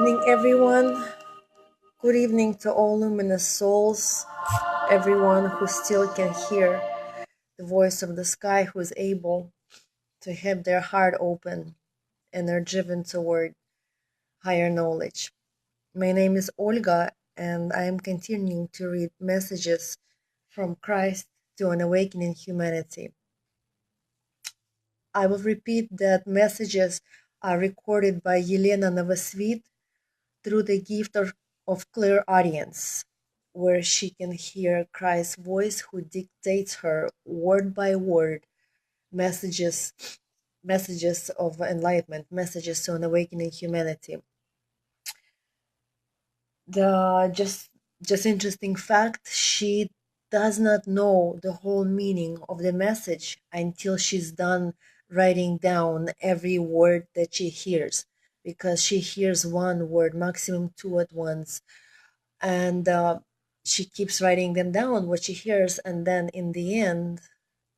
evening, everyone. Good evening to all luminous souls, everyone who still can hear the voice of the sky, who is able to have their heart open and are driven toward higher knowledge. My name is Olga, and I am continuing to read messages from Christ to an awakening humanity. I will repeat that messages are recorded by Yelena Novosvit through the gift of clairaudience, where she can hear Christ's voice who dictates her word by word messages of enlightenment, messages to an awakening humanity. The just interesting fact, she does not know the whole meaning of the message until she's done writing down every word that she hears, because she hears one word, maximum two at once, and she keeps writing them down, what she hears, and then in the end,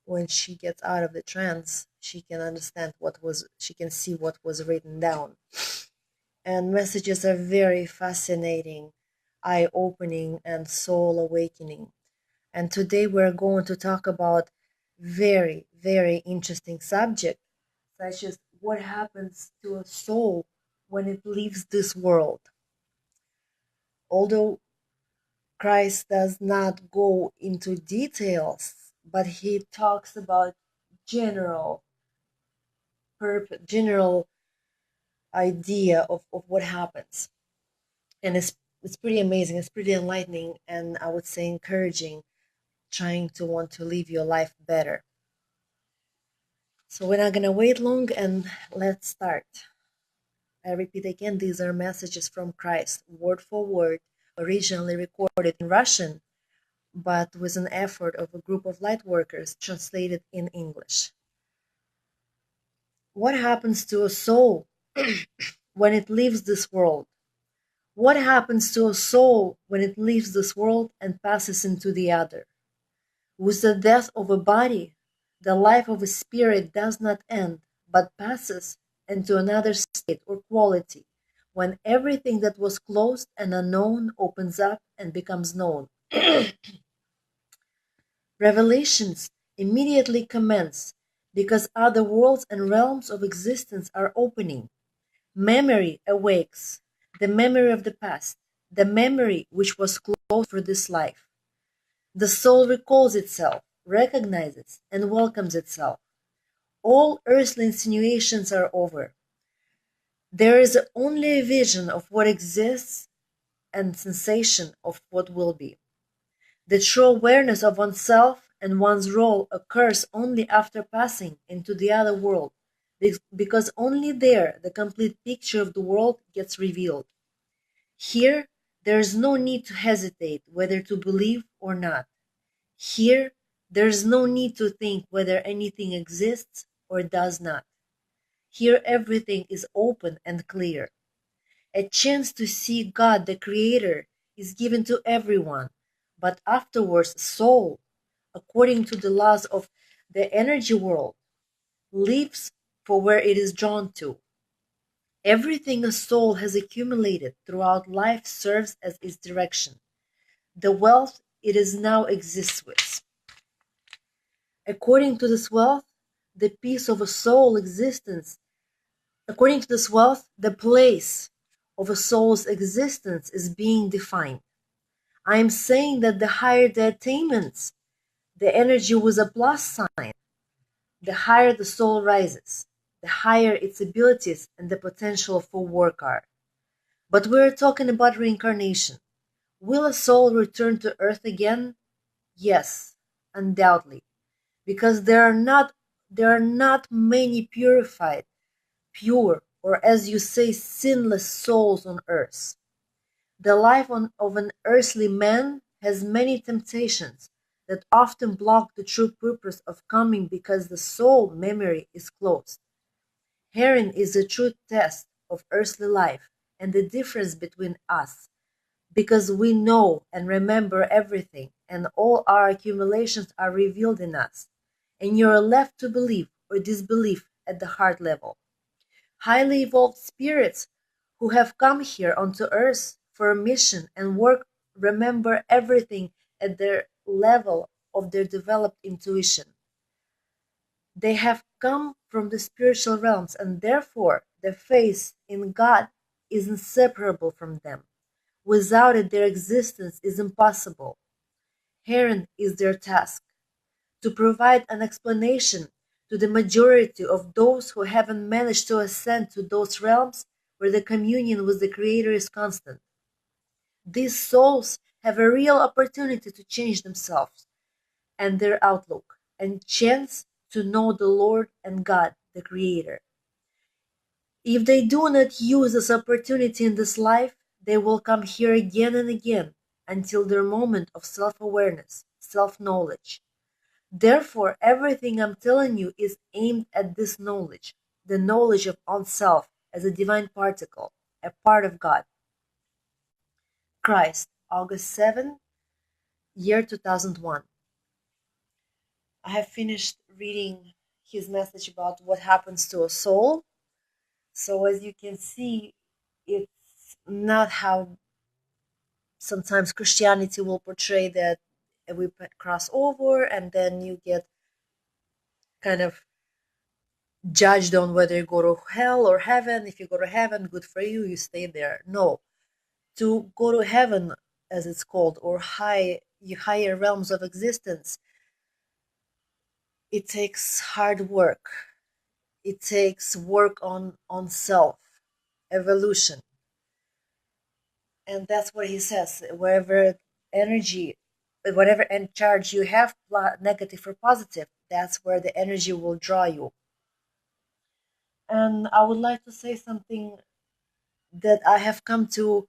when she gets out of the trance, she can understand she can see what was written down. And messages are very fascinating, eye-opening, and soul awakening. And today we're going to talk about very, very interesting subject, such as what happens to a soul when it leaves this world. Although Christ does not go into details, but he talks about general idea of what happens. And it's pretty amazing, it's pretty enlightening, and I would say encouraging, trying to want to live your life better. So we're not gonna wait long, and let's start. I repeat again, these are messages from Christ, word for word, originally recorded in Russian, but with an effort of a group of light workers translated in English. What happens to a soul when it leaves this world? What happens to a soul when it leaves this world and passes into the other? With the death of a body, the life of a spirit does not end, but passes into another state or quality, when everything that was closed and unknown opens up and becomes known. Revelations immediately commence, because other worlds and realms of existence are opening. Memory awakes, the memory of the past, the memory which was closed for this life. The soul recalls itself, recognizes, and welcomes itself. All earthly insinuations are over. There is only a vision of what exists and sensation of what will be. The true awareness of oneself and one's role occurs only after passing into the other world, because only there the complete picture of the world gets revealed. Here, there is no need to hesitate whether to believe or not. Here, there is no need to think whether anything exists or does not. Here, everything is open and clear. A chance to see God the Creator is given to everyone, but afterwards soul, according to the laws of the energy world, lives for where it is drawn to. Everything a soul has accumulated throughout life serves as its direction, the wealth it is now exists with. According to this wealth, the piece of a soul existence, according to this wealth, the place of a soul's existence is being defined. I am saying that the higher the attainments, the energy with a plus sign, the higher the soul rises, the higher its abilities and the potential for work are. But we're talking about reincarnation. Will a soul return to earth again? Yes, undoubtedly, because there are not many purified, pure, or as you say, sinless souls on earth. The life of an earthly man has many temptations that often block the true purpose of coming, because the soul memory is closed. Herein is the true test of earthly life and the difference between us, because we know and remember everything, and all our accumulations are revealed in us, and you are left to believe or disbelieve at the heart level. Highly evolved spirits who have come here onto earth for a mission and work remember everything at their level of their developed intuition. They have come from the spiritual realms, and therefore their faith in God is inseparable from them. Without it, their existence is impossible. Herein is their task: to provide an explanation to the majority of those who haven't managed to ascend to those realms where the communion with the Creator is constant. These souls have a real opportunity to change themselves and their outlook, and chance to know the Lord and God, the Creator. If they do not use this opportunity in this life, they will come here again and again until their moment of self-awareness, self-knowledge. Therefore, everything I'm telling you is aimed at this knowledge, the knowledge of oneself as a divine particle, a part of God. Christ, August 7, year 2001. I have finished reading his message about what happens to a soul. So as you can see, it's not how sometimes Christianity will portray that we cross over and then you get kind of judged on whether you go to hell or heaven. If you go to heaven, good for you, you stay there. No. To go to heaven, as it's called, or higher realms of existence, it takes hard work. It takes work on self, evolution. And that's what he says. Wherever energy, whatever charge you have, negative or positive, that's where the energy will draw you. And I would like to say something that I have come to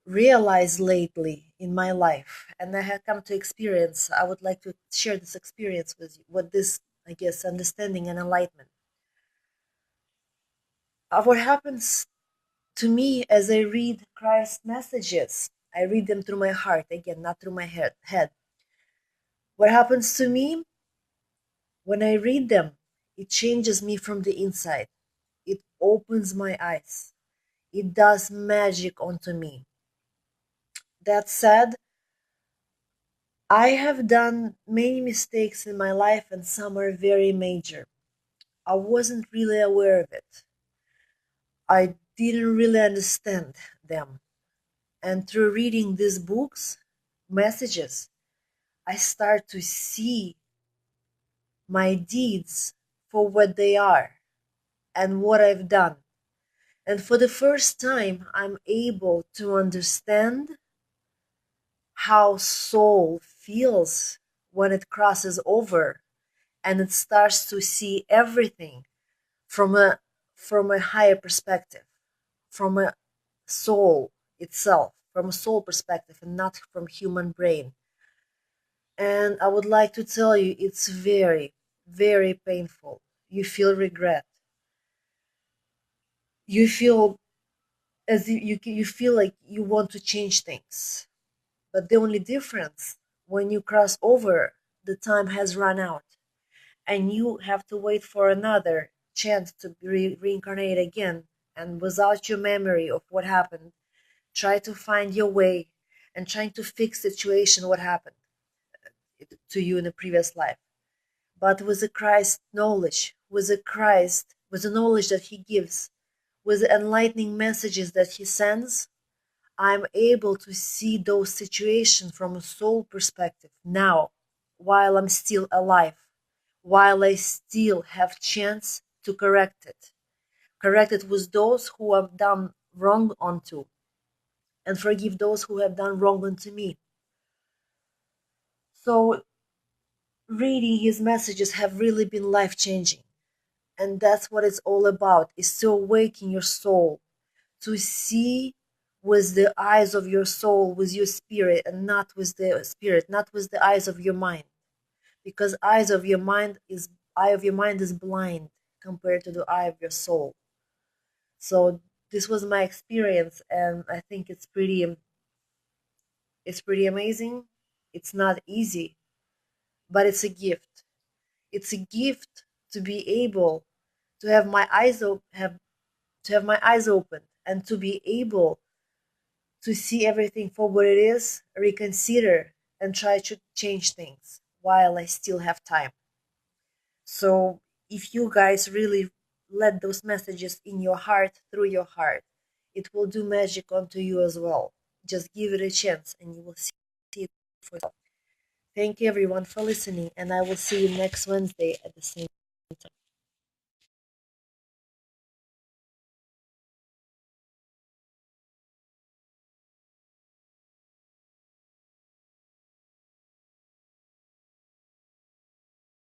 realize lately in my life, and I have come to experience. I would like to share this experience with you, with this, I guess, understanding and enlightenment. What happens to me as I read Christ's messages, I read them through my heart, again, not through my head. What happens to me when I read them, it changes me from the inside. It opens my eyes. It does magic onto me. That said, I have done many mistakes in my life, and some are very major. I wasn't really aware of it. I didn't really understand them. And through reading these books, messages, I start to see my deeds for what they are and what I've done. And for the first time, I'm able to understand how soul feels when it crosses over and it starts to see everything from a higher perspective, from a soul itself, from a soul perspective and not from human brain. And I would like to tell you, it's very, very painful. You feel regret. You feel as you feel like you want to change things. But the only difference, when you cross over, the time has run out and you have to wait for another chance to reincarnate again, and without your memory of what happened, try to find your way and trying to fix situation what happened to you in the previous life. But with the Christ knowledge, with the Christ, with the knowledge that he gives, with the enlightening messages that he sends, I'm able to see those situations from a soul perspective now, while I'm still alive, while I still have chance to correct it. Correct it with those who have done wrong unto, and forgive those who have done wrong unto me. So reading his messages have really been life-changing. And that's what it's all about, is to awaken your soul, to see with the eyes of your soul, with your spirit, and not with the spirit, not with the eyes of your mind. Because eye of your mind is blind compared to the eye of your soul. So this was my experience, and I think it's pretty amazing. It's not easy, but it's a gift. It's a gift to be able to have my eyes open and to be able to see everything for what it is, reconsider, and try to change things while I still have time. So if you guys really let those messages in your heart, through your heart, it will do magic onto you as well. Just give it a chance and you will see it for yourself. Thank you everyone for listening, and I will see you next Wednesday at the same time.